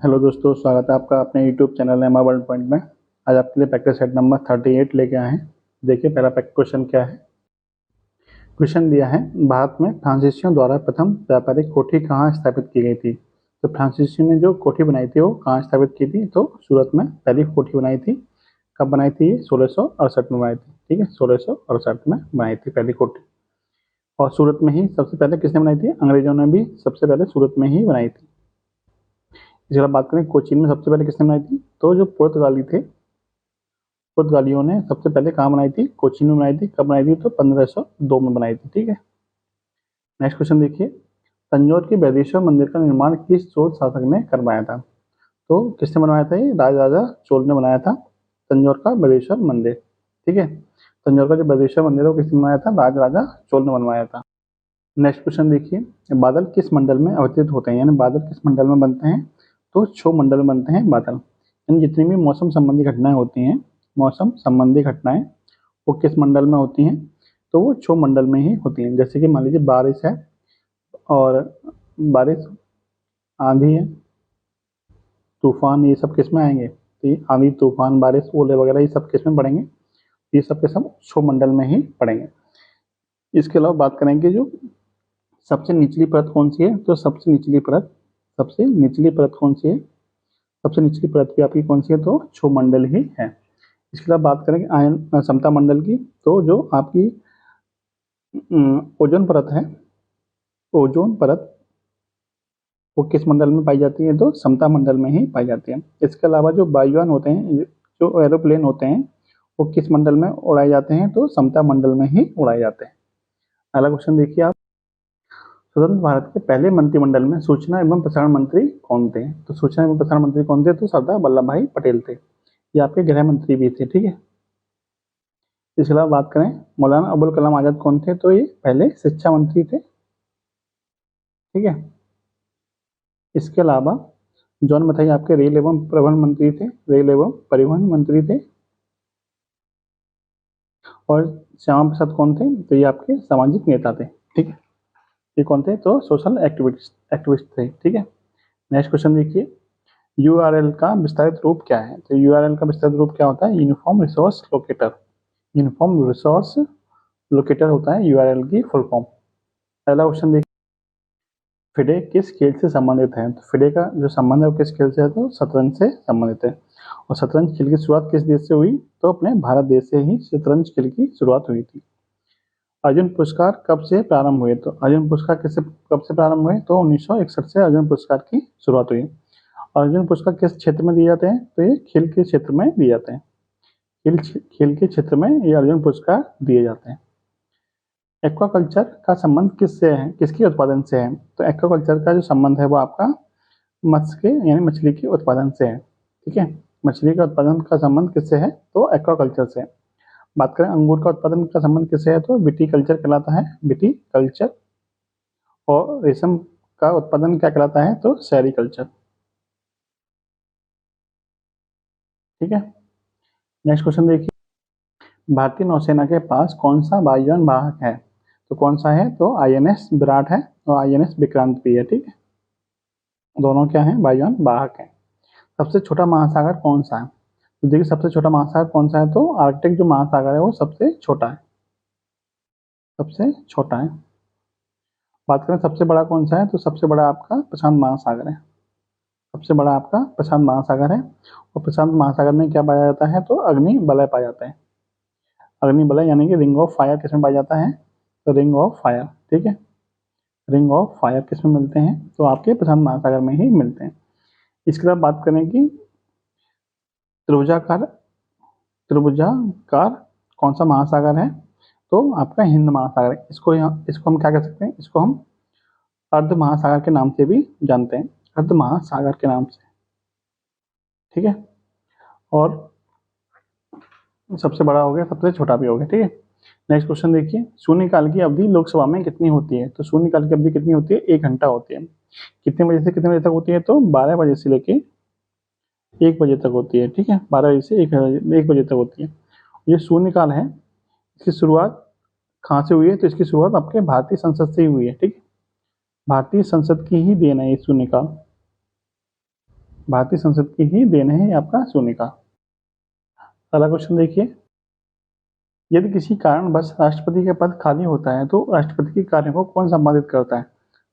Hello दोस्तों, स्वागत है आपका अपने यूट्यूब चैनल एमा वर्ल्ड पॉइंट में। आज आपके लिए प्रैक्टिस सेट नंबर 38 लेके आए हैं। देखिए पहला क्वेश्चन क्या है। क्वेश्चन दिया है, भारत में फ्रांसीसियों द्वारा प्रथम व्यापारिक कोठी कहाँ स्थापित की गई थी। तो फ्रांसीसियों ने जो कोठी बनाई थी वो कहाँ स्थापित की थी, तो सूरत में पहली कोठी बनाई थी। कब बनाई थी? ये 1668 में बनाई थी। ठीक है, 1668 में बनाई थी पहली कोठी। और सूरत में ही सबसे पहले किसने बनाई थी? अंग्रेजों ने भी सबसे पहले सूरत में ही बनाई थी। इसके बाद बात करें कोचीन में सबसे पहले किसने बनाई थी, तो जो पुर्तगाली थे, पुर्तगालियों ने सबसे पहले कहाँ बनाई थी? कोचीन में बनाई थी। कब बनाई थी? तो 1502 में बनाई थी। ठीक है, नेक्स्ट क्वेश्चन देखिए, तंजौर के बृहदेश्वर मंदिर का निर्माण किस चोल शासक ने करवाया था? तो किसने बनवाया था? ये राजा चोल ने बनाया था तंजौर का बृहदेश्वर मंदिर। ठीक है, तंजौर का जो बृहदेश्वर मंदिर है वो किसने बनवाया था? राजा चोल ने बनवाया था। नेक्स्ट क्वेश्चन देखिए, बादल किस मंडल में अवस्थित होते हैं, यानी बादल किस मंडल में बनते हैं? तो क्षोभ मंडल में बनते हैं बादल। यानी जितनी भी मौसम संबंधी घटनाएं होती हैं, मौसम संबंधी घटनाएं वो किस मंडल में होती हैं? तो वो क्षोभ मंडल में ही होती हैं। जैसे कि मान लीजिए बारिश है, और बारिश, आंधी है, तूफान, ये सब किस में आएंगे? तो ये आंधी, तूफान, बारिश, ओले वगैरह ये सब किस में पड़ेंगे? ये सब के सब क्षोभ मंडल में ही पड़ेंगे। इसके अलावा बात करेंगे जो सबसे निचली परत कौन सी है, तो सबसे निचली परत कौन सी है? सबसे निचली परत भी आपकी कौन सी है? तो क्षोभ मंडल ही है। इसके अलावा बात करेंगे आयन समता मंडल की, तो जो आपकी ओजोन परत है, ओजोन परत वो किस मंडल में पाई जाती है? तो समता मंडल में ही पाई जाती है। इसके अलावा जो वायुयान होते हैं, जो एरोप्लेन होते हैं, वो किस मंडल में उड़ाए जाते हैं? तो समता मंडल में ही उड़ाए जाते हैं। अगला क्वेश्चन देखिए आप, स्वतंत्र भारत के पहले मंत्रिमंडल में सूचना एवं प्रसारण मंत्री कौन थे? तो सूचना एवं प्रसारण मंत्री कौन थे? तो सरदार वल्लभ भाई पटेल थे। ये आपके गृह मंत्री भी थे। ठीक है, इसके अलावा बात करें मौलाना अबुल कलाम आजाद कौन थे? तो ये पहले शिक्षा मंत्री थे। ठीक है, इसके अलावा जॉन मथाई आपके रेल एवं परिवहन मंत्री थे, रेल एवं परिवहन मंत्री थे। और श्यामा प्रसाद कौन थे? तो ये आपके सामाजिक नेता थे। ठीक है, ये कौन थे? तो सोशल एक्टिविस्ट थे। ठीक है, नेक्स्ट क्वेश्चन देखिए, यूआरएल का विस्तारित रूप क्या है? तो यूआरएल का विस्तारित रूप क्या होता है? Uniform resource locator. Uniform resource locator होता है यूआरएल की फुल फॉर्म। पहला क्वेश्चन देखिए, फिडे किस खेल से संबंधित है? तो फिडे का जो संबंध है वो किस खेल से है? तो शतरंज से संबंधित है। और शतरंज खेल की शुरुआत किस देश से हुई? तो अपने भारत देश से ही शतरंज खेल की शुरुआत हुई थी। अर्जुन पुरस्कार कब से प्रारंभ हुए? तो अर्जुन पुरस्कार कब से प्रारंभ हुए? तो 1961 से अर्जुन पुरस्कार की शुरुआत हुई। अर्जुन पुरस्कार किस क्षेत्र में दिए जाते हैं? तो ये खेल के क्षेत्र में दिए जाते हैं। खेल के क्षेत्र में ये अर्जुन पुरस्कार दिए जाते हैं। एक्वाकल्चर का संबंध किससे है, किसके उत्पादन से है? तो एक्वाकल्चर का जो संबंध है वो आपका मत्स्य के यानी मछली के उत्पादन से है। ठीक है, मछली के उत्पादन का संबंध किससे है? तो एक्वाकल्चर से। बात करें अंगूर का उत्पादन का संबंध किससे है? तो विटीकल्चर कहलाता है, विटीकल्चर। और रेशम का उत्पादन क्या कहलाता है? तो सेरीकल्चर। ठीक है, नेक्स्ट क्वेश्चन देखिए, भारतीय नौसेना के पास कौन सा वायुयान वाहक है? तो कौन सा है? तो आईएनएस विराट है और आईएनएस विक्रांत भी है। ठीक है, दोनों क्या है? वायुयान वाहक है। सबसे छोटा महासागर कौन सा है? तो देखिए सबसे छोटा महासागर कौन सा है? तो आर्कटिक जो महासागर है वो सबसे छोटा है, सबसे छोटा है। बात करें सबसे बड़ा कौन सा है? तो सबसे बड़ा आपका प्रशांत महासागर है, सबसे बड़ा आपका प्रशांत महासागर है। और प्रशांत महासागर में क्या पाया जाता है? तो अग्नि वलय पाया जाता है। अग्नि वलय यानी कि रिंग ऑफ फायर किसमें पाया जाता है? तो रिंग ऑफ फायर। ठीक है, रिंग ऑफ फायर किसमें मिलते हैं? तो आपके प्रशांत महासागर में ही मिलते हैं। इसके बाद बात करें कि त्रिभुजाकार त्रिभुजाकार कौन सा महासागर है? तो आपका हिंद महासागर है। इसको हम क्या कह सकते हैं? इसको हम अर्ध महासागर के नाम से भी जानते हैं, अर्ध महासागर के नाम से। ठीक है, और सबसे बड़ा हो गया, सबसे छोटा भी हो गया। ठीक है, नेक्स्ट क्वेश्चन देखिए, शून्यकाल की अवधि लोकसभा में कितनी होती है? तो शून्यकाल की अवधि कितनी होती है? 1 घंटा होती है। कितने बजे से कितने बजे तक होती है? तो 12 बजे से लेके 1 बजे तक होती है। ठीक है, 12 बजे से 1 बजे तक होती है। ये शून्यकाल है, इसकी शुरुआत कहाँ से हुई है? तो इसकी शुरुआत आपके भारतीय संसद से ही हुई है। ठीक है, भारतीय संसद की ही देन है ये शून्यकाल, भारतीय संसद की ही देन है ये आपका शून्य का। अगला क्वेश्चन देखिए, यदि किसी कारणवश राष्ट्रपति का पद खाली होता है तो राष्ट्रपति के कार्य को कौन संपादित करता है?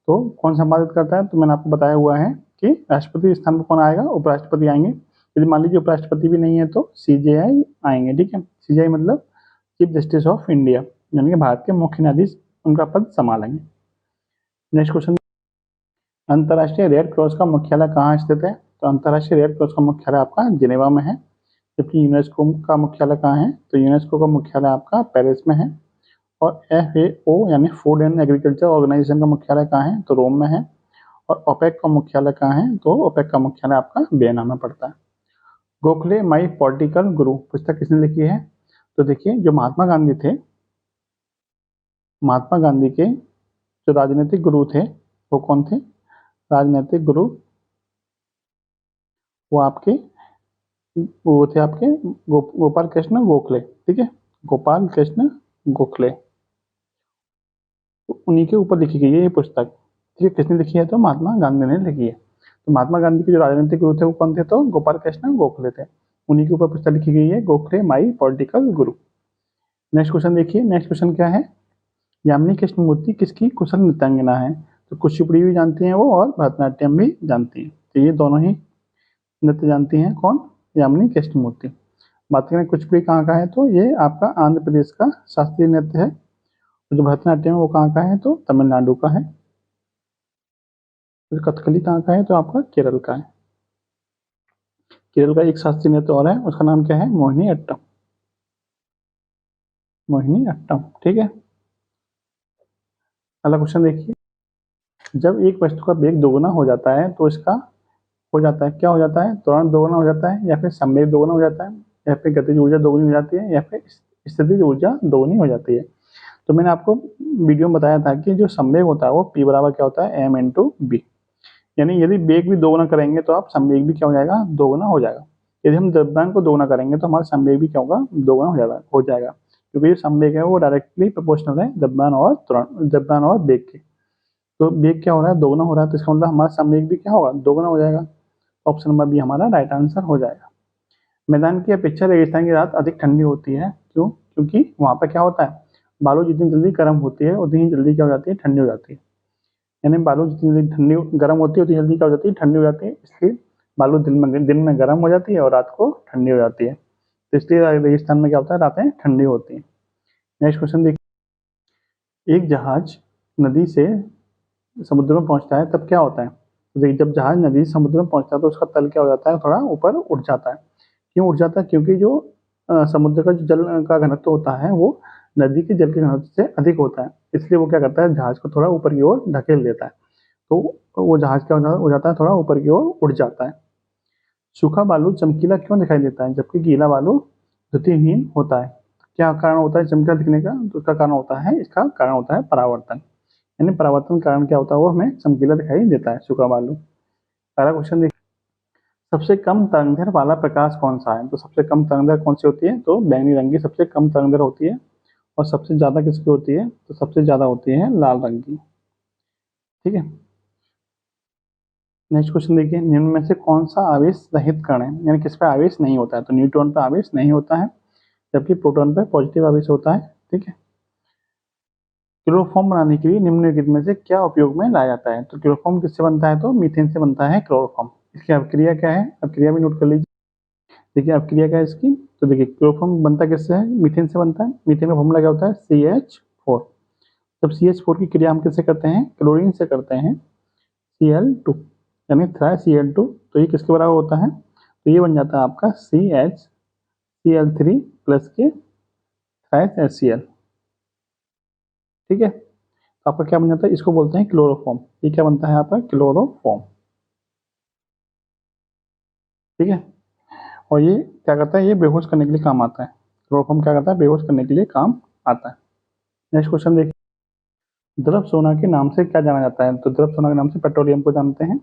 तो कौन संपादित करता है? तो मैंने आपको बताया हुआ है कि राष्ट्रपति स्थान पर कौन आएगा? उपराष्ट्रपति आएंगे। यदि मान लीजिए उपराष्ट्रपति भी नहीं है तो सीजेआई आएंगे। ठीक है, सीजेआई मतलब चीफ जस्टिस ऑफ इंडिया, यानी कि भारत के मुख्य न्यायाधीश उनका पद संभालेंगे। नेक्स्ट क्वेश्चन, अंतर्राष्ट्रीय रेड क्रॉस का मुख्यालय कहाँ स्थित है? तो अंतर्राष्ट्रीय रेड क्रॉस का मुख्यालय आपका जिनेवा में है। जबकि यूनेस्को का मुख्यालय कहाँ है? तो यूनेस्को का मुख्यालय आपका पेरिस में है। और FAO यानी फूड एंड एग्रीकल्चर ऑर्गेनाइजेशन का मुख्यालय कहाँ है? तो रोम में है। और ओपेक का मुख्यालय कहाँ है? तो ओपेक का मुख्यालय आपका वियना में पड़ता है। गोखले माई पॉलिटिकल गुरु पुस्तक किसने लिखी है? तो देखिए, जो महात्मा गांधी थे, महात्मा गांधी के जो राजनीतिक गुरु थे वो कौन थे? राजनीतिक गुरु वो आपके वो थे आपके गोपाल कृष्ण गोखले। ठीक है, गोपाल कृष्ण गोखले, तो उन्हीं के ऊपर लिखी गई है ये पुस्तक। ठीक है, किसने लिखी है? तो महात्मा गांधी ने लिखी है। तो महात्मा गांधी के जो राजनीतिक गुरु थे वो कौन थे? तो गोपाल कृष्ण गोखले थे। उन्हीं के ऊपर पुस्तक लिखी गई है, Gokhale my political Guru. Next question देखिए, नेक्स्ट क्वेश्चन क्या है? यामिनी कृष्णमूर्ति किसकी कुशल नृत्यांगना है? तो कुचिपुड़ी भी जानती हैं वो और भरतनाट्यम भी जानती हैं। तो ये दोनों ही नृत्य जानती हैं। कौन? यामिनी कृष्णमूर्ति। बात करें कुचिपुड़ी कहाँ का है? तो ये आपका आंध्र प्रदेश का शास्त्रीय नृत्य है। जो भरतनाट्यम है वो कहाँ का है? तो तमिलनाडु का है। तो कथकली कहाँ का है? तो आपका केरल का है। केरल का एक शास्त्रीय नृत्य और है, उसका नाम क्या है? मोहिनी अट्टम। मोहिनी अट्टम। ठीक है, अगला क्वेश्चन देखिए, जब एक वस्तु का वेग दोगुना हो जाता है तो इसका हो जाता है क्या? हो जाता है त्वरण दोगुना हो जाता है, या फिर संवेग दोगुना हो जाता है, या फिर गतिज ऊर्जा दोगुनी हो जाती है, या फिर स्थितिज ऊर्जा दोगुनी हो जाती है। तो मैंने आपको वीडियो में बताया था कि जो संवेग होता है वो P बराबर क्या होता है? M into B. यानी यदि वेग भी दोगुना करेंगे तो आप संवेग भी क्या हो जाएगा? दोगुना हो जाएगा। यदि हम द्रव्यमान को दोगुना करेंगे तो हमारा संवेग भी क्या होगा? दोगुना हो जाएगा, क्योंकि जो संवेग है वो डायरेक्टली प्रोपोर्शनल है द्रव्यमान और वेग के। तो वेग क्या हो रहा है? दोगुना हो रहा है, तो इसका मतलब हमारा संवेग भी क्या होगा? दोगुना हो जाएगा। ऑप्शन नंबर बी हमारा राइट आंसर हो जाएगा। मैदान की अपेक्षा रेगिस्तान की रात अधिक ठंडी होती है, क्यों? क्योंकि वहां पर क्या होता है? बालू जितनी जल्दी गर्म होती है उतनी ही जल्दी क्या हो जाती है? ठंडी हो जाती है। यानी बालू जितनी जल्दी ठंडी गर्म होती है उतनी जल्दी क्या हो जाती है? ठंडी हो जाती है। इसलिए बालू दिन में गर्म हो जाती है और रात को ठंडी हो जाती है। तो इसलिए रेगिस्तान में क्या होता है? रातें ठंडी होती है। नेक्स्ट क्वेश्चन देखिए, एक जहाज नदी से समुद्र में पहुंचता है तब क्या होता है? तो देखिए, जब जहाज नदी से समुद्र में पहुंचता है तो उसका तल क्या हो जाता है? थोड़ा ऊपर उठ जाता है। क्यों उठ जाता है? क्योंकि जो समुद्र का जो जल का घनत्व होता है वो नदी के जल के घनत्व से अधिक होता है। इसलिए वो क्या करता है? जहाज को थोड़ा ऊपर की ओर ढकेल देता है। तो वो जहाज क्या हो जाता है? थोड़ा ऊपर की ओर उठ जाता है। सूखा बालू चमकीला क्यों दिखाई देता है जबकि गीला बालू द्युतिहीन होता है? क्या कारण होता है चमकीला दिखने का? तो इसका कारण होता है, इसका कारण होता है परावर्तन। यानी परावर्तन कारण क्या होता है? वो हमें चमकीला दिखाई देता है सूखा बालू। अगला क्वेश्चन देखिए, सबसे कम तरंगदैर्घ्य वाला प्रकाश कौन सा है? तो सबसे कम तरंगदैर्घ्य कौन सी होती है? तो बैंगनी रंग की सबसे कम तरंगदैर्घ्य होती है। और सबसे ज्यादा किसकी होती है? तो सबसे ज्यादा होती है लाल रंग की। ठीक है, नेक्स्ट क्वेश्चन देखिए, निम्न में से कौन सा आवेश रहित कण है? यानी किस पे आवेश नहीं होता है? तो न्यूट्रॉन पे आवेश नहीं होता है, जबकि प्रोटॉन पे पॉजिटिव आवेश होता है। ठीक है, क्लोरोफॉर्म बनाने के लिए निम्नलिखित में से क्या उपयोग में लाया जाता है? तो क्लोरोफॉर्म किससे बनता है? तो मीथेन से बनता है क्लोरोफॉर्म। इसकी अभिक्रिया क्या है? अभिक्रिया भी नोट कर लीजिए। देखिए अभिक्रिया क्या है इसकी? तो देखिए, क्लोरोफॉर्म बनता किससे है? मीथेन से बनता है। मीथेन का फॉर्मूला क्या होता है? CH4। जब CH4 की क्रिया हम किससे करते हैं? क्लोरीन से करते हैं, Cl2, यानी TriCl2। तो ये किसके बराबर होता है? तो ये बन जाता है आपका CHCl3 प्लस के TriHCl। ठीक है, तो आपका क्या बन जाता है? इसको बोलते हैं क्लोरोफॉर्म। ये क्या बनता है आपका? क्लोरोफॉर्म। ठीक है, और ये क्या करता है? ये बेहोश करने के लिए काम आता है। क्लोरोफॉर्म क्या करता है? बेहोश करने के लिए काम आता है। नेक्स्ट क्वेश्चन देखिए, द्रव सोना के नाम से क्या जाना जाता है? तो द्रव सोना के नाम से पेट्रोलियम को जानते हैं।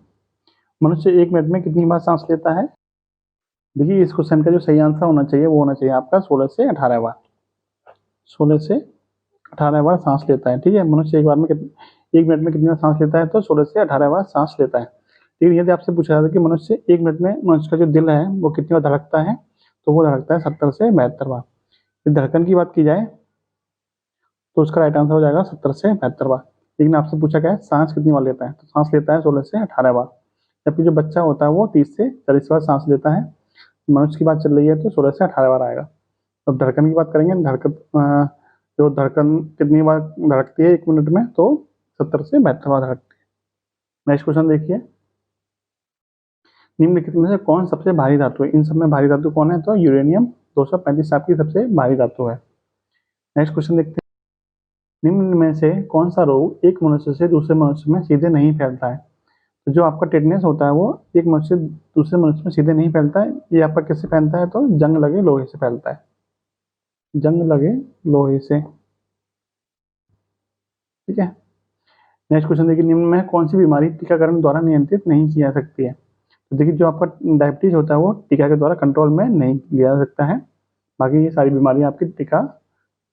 मनुष्य 1 मिनट में कितनी बार सांस लेता है? देखिए, इस क्वेश्चन का जो सही आंसर होना चाहिए वो होना चाहिए आपका 16 से 18 बार। 16 से 18 बार सांस लेता है। ठीक है, मनुष्य 1 मिनट में कितनी बार सांस लेता है? तो 16 से 18 बार सांस लेता है। लेकिन यदि आपसे पूछा जाता है कि मनुष्य 1 मिनट में मनुष्य का जो दिल है वो कितनी बार धड़कता है, तो वो धड़कता है 70 से 72 बार। यदि धड़कन की बात की जाए तो उसका राइट आंसर हो जाएगा 70 से 72 बार। लेकिन आपसे पूछा गया है सांस कितनी बार लेता है, तो सांस लेता है 16 से 18 बार। जबकि जो बच्चा होता है वो 30 से 40 बार सांस लेता है। मनुष्य की बात चल रही है तो 16 से 18 बार आएगा। अब धड़कन की बात करेंगे, जो धड़कन कितनी बार धड़कती है 1 मिनट में, तो 70 से 72 बार धड़कती है। नेक्स्ट क्वेश्चन देखिए, निम्नलिखित में से कौन सबसे भारी धातु है? इन सब में भारी धातु कौन है? तो यूरेनियम 235 आपकी सबसे भारी धातु है। नेक्स्ट क्वेश्चन देखते हैं, निम्न में से कौन सा रोग एक मनुष्य से दूसरे मनुष्य में सीधे नहीं फैलता है? तो जो आपका टेटनेस होता है वो एक मनुष्य से दूसरे मनुष्य में सीधे नहीं फैलता है। ये आपका किससे फैलता है? तो जंग लगे लोहे से फैलता है, जंग लगे लोहे से। ठीक है। नेक्स्ट क्वेश्चन देखिए, निम्न में कौन सी बीमारी टीकाकरण द्वारा नियंत्रित नहीं की जा सकती है? तो देखिए, जो आपका डायबिटीज होता है वो टीका के द्वारा कंट्रोल में नहीं लिया जा सकता है। बाकी ये सारी बीमारियां आपकी टीका,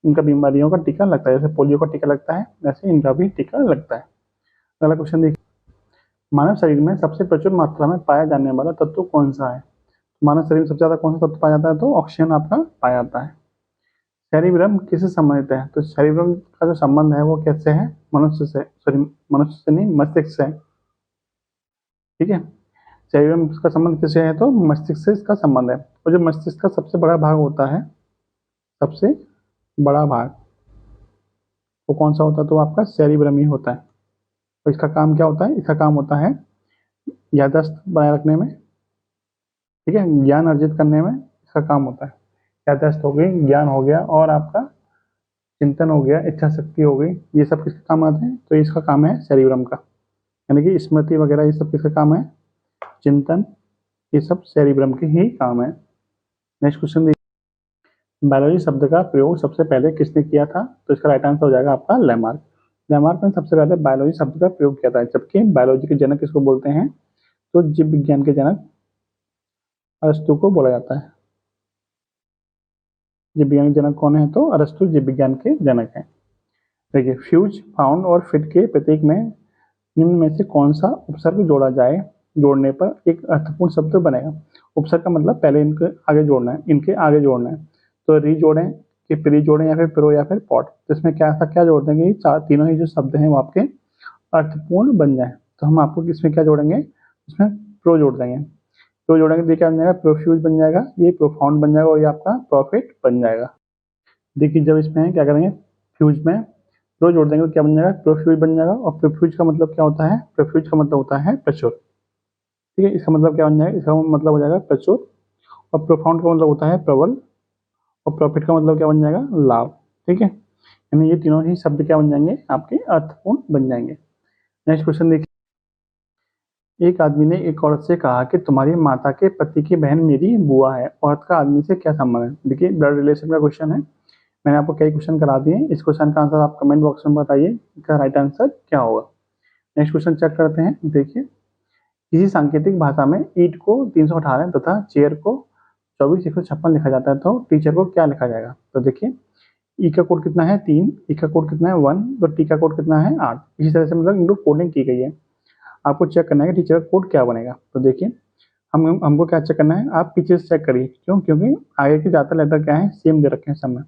इनका बीमारियों का टीका लगता है। जैसे पोलियो का टीका लगता है, वैसे इनका भी टीका लगता है। अगला क्वेश्चन देखिए, मानव शरीर में सबसे प्रचुर मात्रा में पाया जाने वाला तत्व कौन सा है? मानव शरीर में सबसे ज्यादा कौन सा तत्व पाया जाता है? तो ऑक्सीजन आपका पाया जाता है। सेरिब्रम किससे संबंधित है? तो सेरिब्रम का जो संबंध है वो कैसे है? मनुष्य से, सॉरी मनुष्य से नहीं, मस्तिष्क से। ठीक है, सेरिब्रम का संबंध किससे है? तो मस्तिष्क से इसका संबंध है। और जो मस्तिष्क का सबसे बड़ा भाग होता है, सबसे बड़ा भाग वो कौन सा होता है? तो आपका सेरिब्रम ही होता है। तो इसका काम क्या होता है? इसका काम होता है याददाश्त बनाए रखने में, ठीक है, ज्ञान अर्जित करने में इसका काम होता है। याददाश्त हो गई, ज्ञान हो गया, और आपका चिंतन हो गया, इच्छा शक्ति हो गई, ये सब किसके काम आते हैं? तो इसका काम है सेरिब्रम का, यानी कि स्मृति वगैरह ये सब किसका काम है? चिंतन, ये सब सेरिब्रम के ही काम है। नेक्स्ट क्वेश्चन देखिए, बायोलॉजी शब्द का प्रयोग सबसे पहले किसने किया था? तो इसका राइट आंसर हो जाएगा आपका लैमार्क। लैमार्क ने सबसे पहले बायोलॉजी शब्द का प्रयोग किया था। जबकि बायोलॉजी के जनक किसको बोलते हैं? तो जीव विज्ञान के जनक अरस्तु को बोला जाता है। जीव विज्ञान के जनक कौन है? तो अरस्तु जीव विज्ञान के जनक हैं। देखिए, फ्यूज, फाउंड और फिट के प्रतीक में निम्न में से कौन सा उपसर्ग जोड़ा जाए, जोड़ने पर एक अर्थपूर्ण शब्द बनेगा? उपसर्ग का मतलब पहले इनके आगे जोड़ना है, इनके आगे जोड़ना है। तो री जोड़ें कि प्री जोड़ें, या फिर प्रो, या फिर पॉट। तो इसमें क्या ऐसा क्या जोड़ देंगे? चार तीनों ही जो शब्द हैं वो आपके अर्थपूर्ण बन जाए। तो हम आपको किसमें क्या जोड़ेंगे? इसमें प्रो जोड़ देंगे। प्रो जोड़ेंगे तो क्या बन जाएगा? प्रोफ्यूज बन जाएगा, ये प्रोफाउंड बन जाएगा, और ये आपका प्रॉफिट बन जाएगा। देखिए, जब इसमें क्या करेंगे, फ्यूज में प्रो जोड़ देंगे तो क्या बन जाएगा? प्रोफ्यूज बन जाएगा। और प्रोफ्यूज का मतलब क्या होता है? प्रोफ्यूज का मतलब होता है प्रचुर। ठीक है, इसका मतलब क्या बन जाएगा? इसका मतलब हो जाएगा प्रचुर। और प्रोफाउंड का मतलब होता है प्रबल। और प्रॉफिट का मतलब क्या बन जाएगा? लाभ। ठीक है, यानी ये तीनों ही शब्द क्या बन जाएंगे? आपके अर्थपूर्ण बन जाएंगे। नेक्स्ट क्वेश्चन देखिए, एक आदमी ने एक औरत से कहा कि तुम्हारी माता के पति की बहन मेरी बुआ है। औरत का आदमी से क्या संबंध है? देखिए, ब्लड रिलेशन का क्वेश्चन है। मैंने आपको कई क्वेश्चन करा दिए। इस क्वेश्चन का आंसर आप कमेंट बॉक्स में बताइए, इसका राइट आंसर क्या होगा। नेक्स्ट क्वेश्चन चेक करते हैं। देखिए, किसी सांकेतिक भाषा में ईट को 318 तथा चेयर को 24,156 लिखा जाता है, तो टीचर को क्या लिखा जाएगा? तो देखिए, ई का कोड कितना है? 3, ई का कोड कितना है? 1, तो टी का कोड कितना है? 8। इसी तरह से मतलब इनको कोडिंग की गई है। आपको चेक करना है कि टीचर का कोड क्या बनेगा। तो देखिए, हमको क्या चेक करना है? आप पीछे से चेक करिए। क्यों? क्योंकि आगे के ज़्यादातर लेटर क्या है? सेम दे रखे हैं सब में।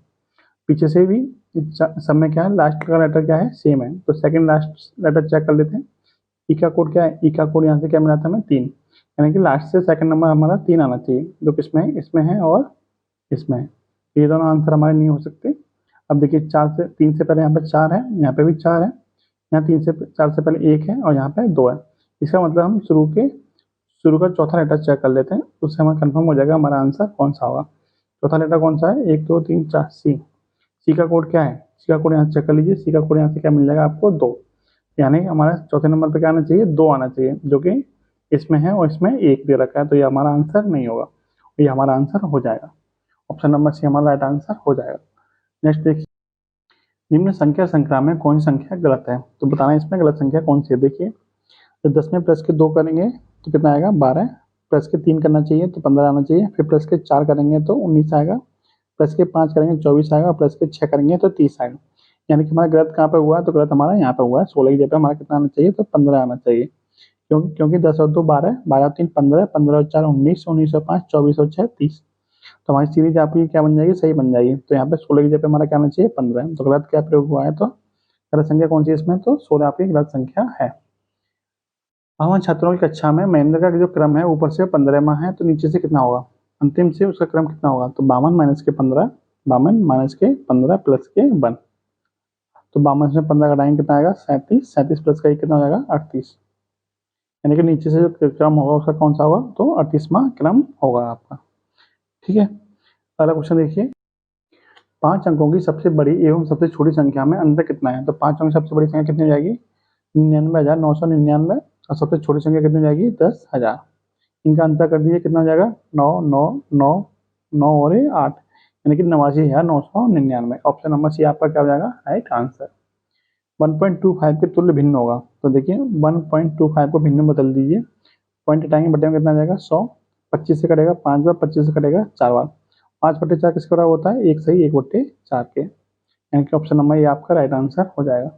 पीछे से भी सब में क्या है? लास्ट का लेटर क्या है? सेम है। तो सेकंड लास्ट लेटर चेक कर लेते हैं। ई का कोड क्या है? ई का कोड यहाँ से क्या मिला था हमें? 3, यानी कि लास्ट से सेकंड नंबर हमारा 3 आना चाहिए, जो किसमें है? इसमें है और इसमें है। ये दोनों आंसर हमारे नहीं हो सकते। अब देखिए, 3 से पहले यहाँ पे 4 है, यहाँ पे भी 4 है, यहाँ 4 से पहले 1 है, और यहाँ पे 2 है। इसका मतलब हम शुरू का चौथा लेटर चेक कर लेते हैं, उससे हमें कंफर्म हो जाएगा हमारा आंसर कौन सा होगा। चौथा लेटर कौन सा है? 1 2 3 4, सी। सी का कोड क्या है? सी का कोड यहाँ चेक कर लीजिए। सी का कोड यहाँ से क्या मिल जाएगा आपको? 2, यानी हमारा चौथे नंबर पे क्या आना चाहिए? 2 आना चाहिए, जो कि इसमें है, और इसमें 1 दे रखा है, तो ये हमारा आंसर नहीं होगा, ये हमारा आंसर हो जाएगा। ऑप्शन नंबर सी हमारा राइट आंसर हो जाएगा। नेक्स्ट देखिए, निम्न संख्या श्रृंखला में कौन सी संख्या गलत है? तो बताना इसमें गलत संख्या कौन सी है। देखिए, तो 10 में प्लस के 2 करेंगे तो कितना आएगा? 12। प्लस के 3 करना चाहिए तो 15 आना चाहिए। फिर प्लस के 4 करेंगे तो 19 आएगा। प्लस के 5 करेंगे 24 आएगा। और प्लस के 6 करेंगे तो 30 आएगा। यानी कि हमारा गलत कहाँ पे हुआ है? तो गलत हमारा यहाँ पे हुआ है। 16 की जगह हमारा कितना आना चाहिए? तो 15 आना चाहिए। क्योंकि 10 और 2 12, 12 और 3 15, 15 और 4 19, 19 और 5 24 और 6 30। तो हमारी सीरीज आपकी क्या बन जाएगी, सही बन जाएगी। तो यहाँ पे 16 की जगह पे हमारा क्या आना चाहिए, 15। तो गलत क्या प्रयोग हुआ है, तो गलत संख्या कौन सी है इसमें, तो 16 आपकी गलत संख्या है। हमारे छात्रों की कक्षा में महेंद्र का जो क्रम है ऊपर से 15वां है, तो नीचे से कितना होगा, अंतिम से उसका क्रम कितना होगा, तो 52 माइनस के 15, 52 माइनस के 15 प्लस के 1। तो 52 में 15 घटाएंगे कितना आएगा, 37, 37 प्लस का 1 कितना हो जाएगा, 38। यानी कि नीचे से जो क्रम होगा उसका कौन सा होगा, तो 38वां क्रम होगा आपका। ठीक है, अगला क्वेश्चन देखिए, 5 अंकों की सबसे बड़ी एवं सबसे छोटी संख्या में अंतर कितना है। तो 5 अंकों की सबसे बड़ी संख्या कितनी हो जाएगी, 99,999, और सबसे छोटी संख्या कितनी हो जाएगी, 10,000। इनका अंतर कर दीजिए, कितना हो जाएगा, 9 9 9 9 और 8, यानी कि 89,999। ऑप्शन नंबर सी आपका क्या हो जाएगा, राइट आंसर। 1.25 के तुल्य भिन्न होगा। तो देखिए 1.25 को भिन्न में बदल दीजिए, पॉइंट हटाएंगे, बटे में कितना आ जाएगा, 100। 25 से कटेगा 5 बार, 25 से कटेगा 4 बार। 5/4 किसके बराबर होता है, 1 सही 1/4 के, यानी कि ऑप्शन नंबर ये आपका राइट आंसर हो जाएगा।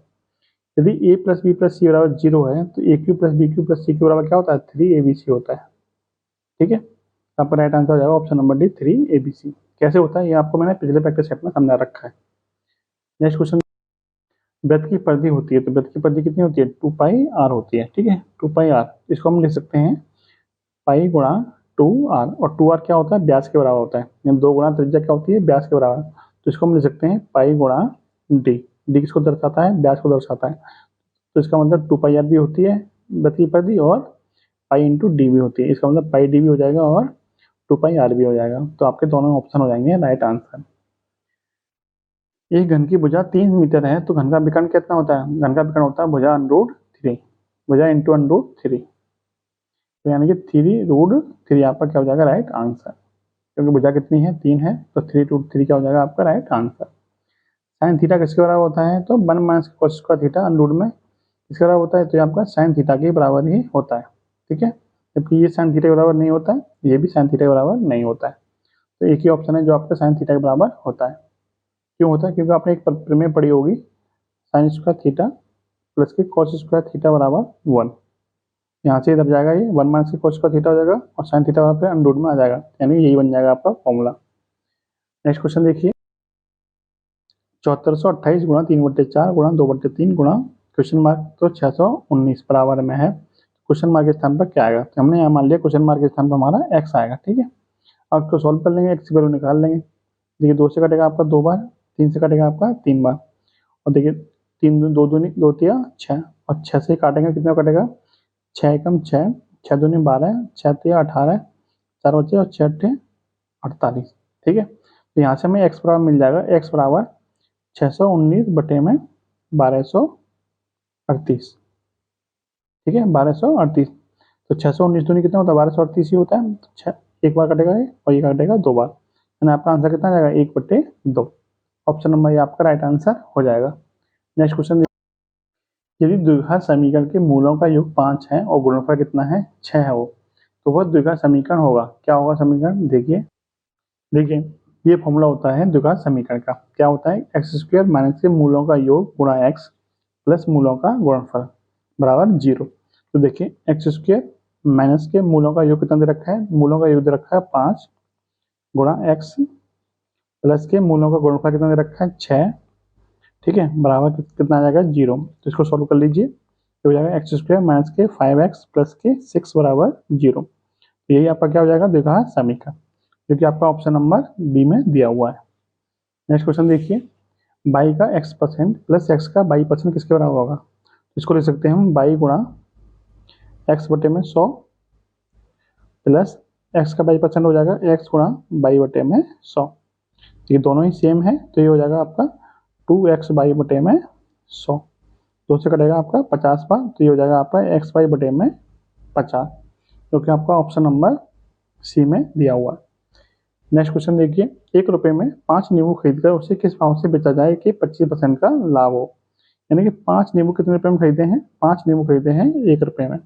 यदि a plus B plus C बराबर 0 है, तो A Q plus B Q plus C Q बराबर क्या होता है, 3abc होता है। ठीक है, तो आपका राइट आंसर हो जाएगा ऑप्शन नंबर डी, 3abc। कैसे होता है ये आपको मैंने पिछले प्रैक्टिस सेट में समझा रखा है। नेक्स्ट क्वेश्चन, वृत्त की परिधि होती है, तो वृत्त की परिधि कितनी होती है, 2πr होती है। ठीक है, 2πr, इसको हम लिख सकते हैं पाई गुणा 2r, और 2r क्या होता है, व्यास के बराबर होता है, यानी 2 गुणा त्रिज्या क्या होती है, व्यास के बराबर। तो इसको हम लिख सकते हैं पाई गुणा डी। डी किसको दर्शाता है, व्यास को दर्शाता है। तो इसका मतलब 2πr भी होती है वृत्त की परिधि, और पाई इंटू डी भी होती है। इसका मतलब पाई डी भी हो जाएगा और 2πr भी हो जाएगा। तो आपके दोनों ऑप्शन हो जाएंगे राइट आंसर। एक घन की भुजा 3 मीटर है, तो घन का विकर्ण कितना होता है, घन का विकर्ण होता है भुजा √3, भुजा इंटू √3। तो यानी कि 3√3 आपका क्या हो जाएगा, राइट आंसर। क्योंकि भुजा कितनी है, 3 है, तो 3√3 क्या हो जाएगा आपका राइट आंसर। साइन थीटा किसके बराबर होता है, तो 1 minus cos square theta under में किसके बराबर होता है, तो आपका साइन थीटा के बराबर ही होता है। ठीक है, जबकि ये साइन थीटा के बराबर नहीं होता है, ये भी साइन थीटा के बराबर नहीं होता है। तो एक ही ऑप्शन है जो आपका साइन थीटा के बराबर होता है। क्यों होता है, क्योंकि आपने एक प्रमेय पढ़ी होगी, साइन स्क्वायर थीटा प्लस के कॉस स्क्वायर थीटा बराबर 1। यहाँ से इधर जाएगा, ये 1 माइनस के कॉस स्क्वायर थीटा हो जाएगा, और साइन थीटा वहाँ पे अंडर में आ जाएगा, यानी यही बन जाएगा आपका फॉर्मूला। नेक्स्ट क्वेश्चन देखिए, 7428 गुणा 3/4 गुणा 2/3 गुणा क्वेश्चन मार्क, तो 619 बराबर में है। क्वेश्चन मार्क के स्थान पर क्या आएगा, तो हमने यहाँ मान लिया क्वेश्चन मार्क के स्थान पर हमारा x आएगा। ठीक है, अब इसको सॉल्व कर लेंगे, x की वैल्यू निकाल लेंगे। देखिए 2 से कटेगा आपका 2 बार, 3 से कटेगा आपका 3 बार, और देखिए 3 2 दूनी 2 तिया 6, और 6 से काटेंगे कितना कटेगा, 6 एकम 6, 6 दूनी 12, 6 तिया 18, 4 बचे और 6 अट्ठे 48। ठीक है, तो यहाँ से हमें x बराबर मिल जाएगा, x बराबर 619 बटे में 1238। ठीक है, 1238। तो 619 दूनी कितना होता है, 1238 ही होता है। तो 6 एक बार कटेगा ये, और ये कटेगा 2 बार, यानी आपका आंसर कितना जाएगा, 1/2। ऑप्शन नंबर ये आपका राइट आंसर हो जाएगा। नेक्स्ट क्वेश्चन, यदि द्विघात समीकरण के मूलों का योग 5 है और गुणनफल कितना है, 6 है वो, तो वह द्विघात समीकरण होगा। क्या होगा समीकरण, देखिए देखिए ये फॉर्मूला होता है द्विघात समीकरण का। क्या होता है, x² माइनस के मूलों का योग गुणा x प्लस मूलों का गुणनफल बराबर 0। तो देखिए x² माइनस के मूलों का योग कितना दे रखा है, मूलों का योग दे रखा है 5 गुणा x प्लस के मूलों का गुणनफल कितना दे रखा है, 6। ठीक है, बराबर कितना आ जाएगा, 0। तो इसको सॉल्व कर लीजिए, तो हो जाएगा x² माइनस के 5x प्लस के 6 बराबर 0। तो यही आपका क्या हो जाएगा, द्विघात समीकरण, जो कि आपका ऑप्शन नंबर बी में दिया हुआ है। नेक्स्ट क्वेश्चन देखिए, बाई का x% प्लस x का बाई% किसके बराबर होगा। इसको लिख सकते हैं हम बाई गुणा x बटे में 100 प्लस x का बाई% हो जाएगा x गुणा बाई बटे में 100। ये दोनों ही सेम है, तो ये हो जाएगा आपका 2x बाई बटे में 100। 2 से कटेगा आपका 50 बार, तो ये हो जाएगा आपका x बाई बटे में 50, जो कि आपका ऑप्शन नंबर सी में दिया हुआ है। नेक्स्ट क्वेश्चन देखिए, 1 रुपये में 5 नींबू खरीदकर उसे किस भाव से बेचा जाए कि 25% का लाभ हो। यानी कि 5 नींबू कितने रुपए में खरीदे हैं, 5 नींबू खरीदे हैं 1 रुपये में,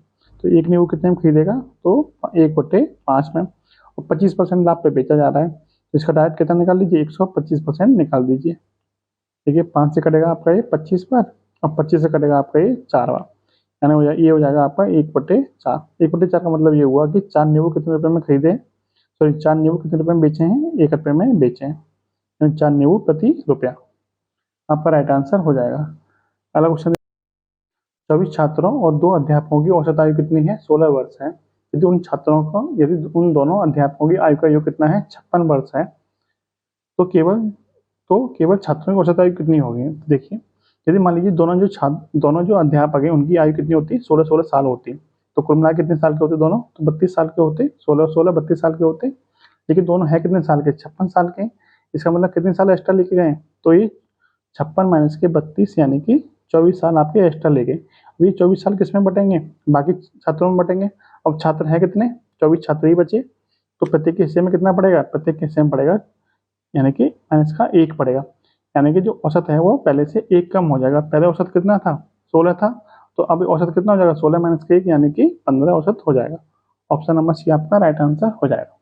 तो 1 नींबू कितने में खरीदेगा, तो 1/5 में, और 25% लाभ पे बेचा जा रहा है, तो इसका डायरेक्ट कितना निकाल लीजिए, 125% निकाल दीजिए। देखिए 5 से कटेगा आपका ये 25 बार, और 25 से कटेगा आपका ये 4 बार, यानी ये हो जाएगा आपका 1/4। 1/4 का मतलब ये हुआ कि 4 नींबू कितने रुपए में खरीदे, सॉरी 4 नींबू कितने रुपए में बेचे हैं, 1 रुपये में बेचे हैं, यानी 4 नींबू प्रति रुपया आपका राइट आंसर हो जाएगा। अगला क्वेश्चन, 24 छात्रों और 2 अध्यापकों की औसत आयु कितनी है, 16 वर्ष है। यदि उन दोनों अध्यापकों की आयु का योग कितना है, 56 वर्ष है, तो केवल छात्रों की औसत आयु कितनी होगी। देखिए, यदि मान लीजिए दोनों जो अध्यापक हैं उनकी आयु कितनी होती है, 16-16 साल होती, तो कुल मिला कितने साल के होते दोनों, तो 32 साल के होते, 16-16 32 साल के होते। लेकिन दोनों है कितने साल के, 56 साल के। इसका मतलब कितने साल एक्स्ट्रा लेके गए, तो ये 56 माइनस के 32 यानी कि 24 साल आपके एक्स्ट्रा ले गए। अब ये 24 साल किस में बटेंगे, बाकी छात्रों में बटेंगे। अब छात्र है कितने, 24 छात्र ही बचे, तो प्रत्येक के हिस्से में कितना पड़ेगा, प्रत्येक के हिस्से में पड़ेगा यानी कि माइनस का 1 पड़ेगा, यानी कि जो औसत है वो पहले से 1 कम हो जाएगा। पहले औसत कितना था, 16 था, तो अब औसत कितना हो जाएगा, 16 माइनस के 1 यानी कि 15 औसत हो जाएगा। ऑप्शन नंबर सी आपका राइट आंसर हो जाएगा।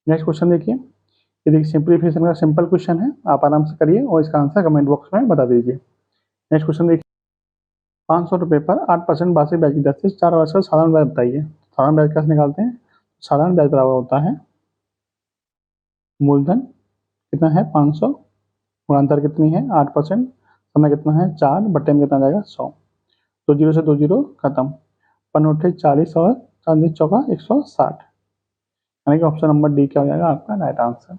नेक्स्ट क्वेश्चन देखिए, ये देखिए सिंप्लीफिकेशन का सिंपल क्वेश्चन है, आप आराम से करिए और इसका आंसर कमेंट बॉक्स में बता दीजिए। नेक्स्ट क्वेश्चन देखिए, 500 रुपये पर 8% वार्षिक ब्याज की दर से 4 वर्ष का साधारण ब्याज बताइए। साधारण ब्याज कैसे निकालते हैं, साधारण ब्याज बराबर होता है मूलधन कितना है 500, गुणांतर कितनी है 8%, समय कितना है 4, बट्टे में कितना जाएगा 100, तो 0 से 2 0 खत्म, पनोटे 40 और चांदी चौका 160, यानी कि ऑप्शन नंबर डी क्या हो जाएगा आपका राइट आंसर।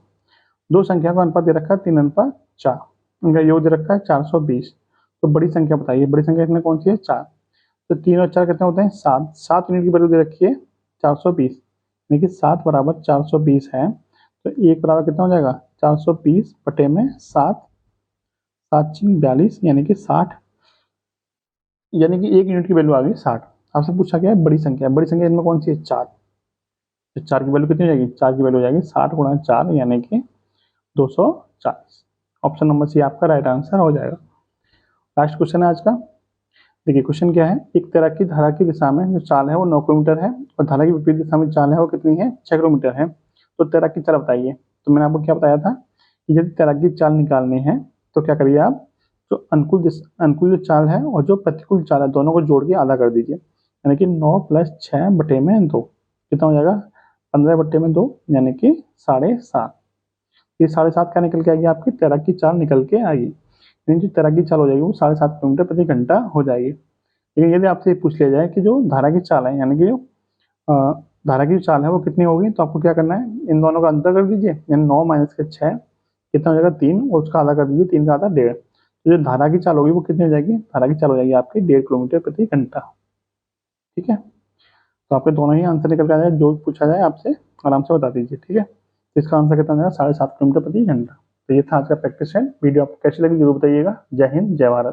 दो संख्या का अनुपात दे रखा है 3:4, उनका योग दे रखा है 420, तो बड़ी संख्या बताइए, बड़ी संख्या इसमें कौन सी है 4, तो 3 और 4 कितने होते हैं 7, 7 यूनिट की वैल्यू दे रखी है 420, यानी कि 7 बराबर 420 है, तो 1 बराबर कितना हो जाएगा 420 बटे में 7, 7×42 यानी कि 60, यानी कि 1 यूनिट की वैल्यू आ गई 60। आपसे पूछा गया है बड़ी संख्या, बड़ी संख्या इनमें कौन सी है 4, तो 4 की वैल्यू कितनी हो जाएगी, 4 की वैल्यू हो जाएगी 60 गुणा 4 यानी कि 240। ऑप्शन नंबर सी आपका राइट आंसर हो जाएगा। लास्ट क्वेश्चन है आज का, देखिए क्वेश्चन क्या है, एक तैराकी धारा की दिशा में जो चाल है वो 9 किलोमीटर है और धारा की विपरीत दिशा में चाल है वो कितनी है 6 किलोमीटर है, तो तैराकी चाल बताइए। तो मैंने आपको क्या बताया था कि यदि तैराकी चाल निकालनी है तो क्या करिए आप, जो अनुकूल जो चाल है और जो प्रतिकूल चाल है दोनों को जोड़ के आधा कर दीजिए, यानी कि 9 + 6 बटे में 2 कितना हो जाएगा 15 बटे में 2 यानी कि 7.5। ये 7.5 क्या निकल के आएगी आपकी तैराकी चाल निकल के आएगी, यानी जो तैराकी चाल हो जाएगी वो 7.5 किलोमीटर प्रति घंटा हो जाएगी। लेकिन यदि आपसे पूछ लिया जाए कि जो धारा की चाल है यानी कि जो धारा की चाल है वो कितनी होगी, तो आपको क्या करना है, इन दोनों का अंतर कर दीजिए, यानी 9 माइनस के 6 कितना हो जाएगा 3 और उसका आधा कर दीजिए, 3 का आधा 1.5, तो जो धारा की चाल होगी वो कितनी हो जाएगी, धारा की चाल हो जाएगी आपकी 1.5 किलोमीटर प्रति घंटा। ठीक है, तो आपके दोनों ही आंसर निकल के आ जाए, जो पूछा जाए आपसे आराम से बता दीजिए। ठीक है, तो इसका आंसर कितना जाएगा 7.5 किलोमीटर प्रति घंटा। तो ये था आज का प्रैक्टिस सेट, वीडियो आपको कैसी लगी जरूर बताइएगा। जय हिंद, जय भारत।